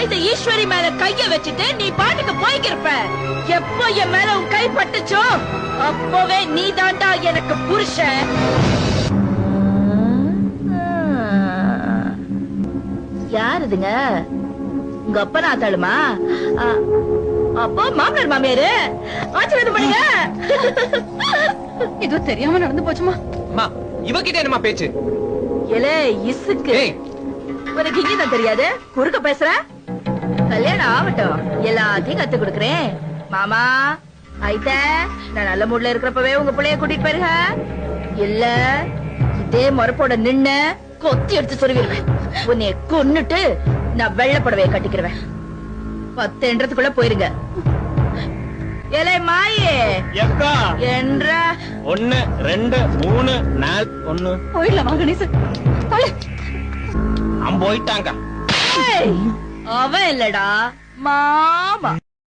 இந்த ஈஸ்வரி மேல கைய வச்சுட்டு நீ பாட்டுக்கு போய்க்கிருப்ப. எப்போ என் மேல உன் கை பட்டுச்சோ அப்பவே நீ தாண்டா எனக்கு புருஷன். யாருதுங்க? உங்க அப்பா நாத்தாளுமா? அப்போ மாமனார் மாமியாரு ஆச்சரியம் பண்ணுங்க. இது தெரியாம நடந்து போச்சுமா. இவகிட்ட என்னமா பேச்சு? எலே இசுக்கு உனக்கு இங்கதான் தெரியாது, குறுக்க பேசுற. கல்யாணம் ஆகட்டும், எல்லாத்தையும் கத்து கொடுக்கறேன். மாமா ஐத்த, நான் நல்ல மூட்ல இருக்கிறப்பவே உங்க பிள்ளைய கூட்டிட்டு போயிருங்க. இல்ல இதே மரப்போட நின்னு கொத்தி எடுத்து சொருவிடுவேன். உன்னைய கொன்னுட்டு நான் வெள்ளை புடவைய கட்டிக்கிறேன். 10 என்றதுக்குள்ள போயிருங்க. ஏலே மாயே என்ற 1 2 3 4 1 போயிடலாமா கணேசன்? அவன் போயிட்டாங்க. அவன் இல்லடா மாமா.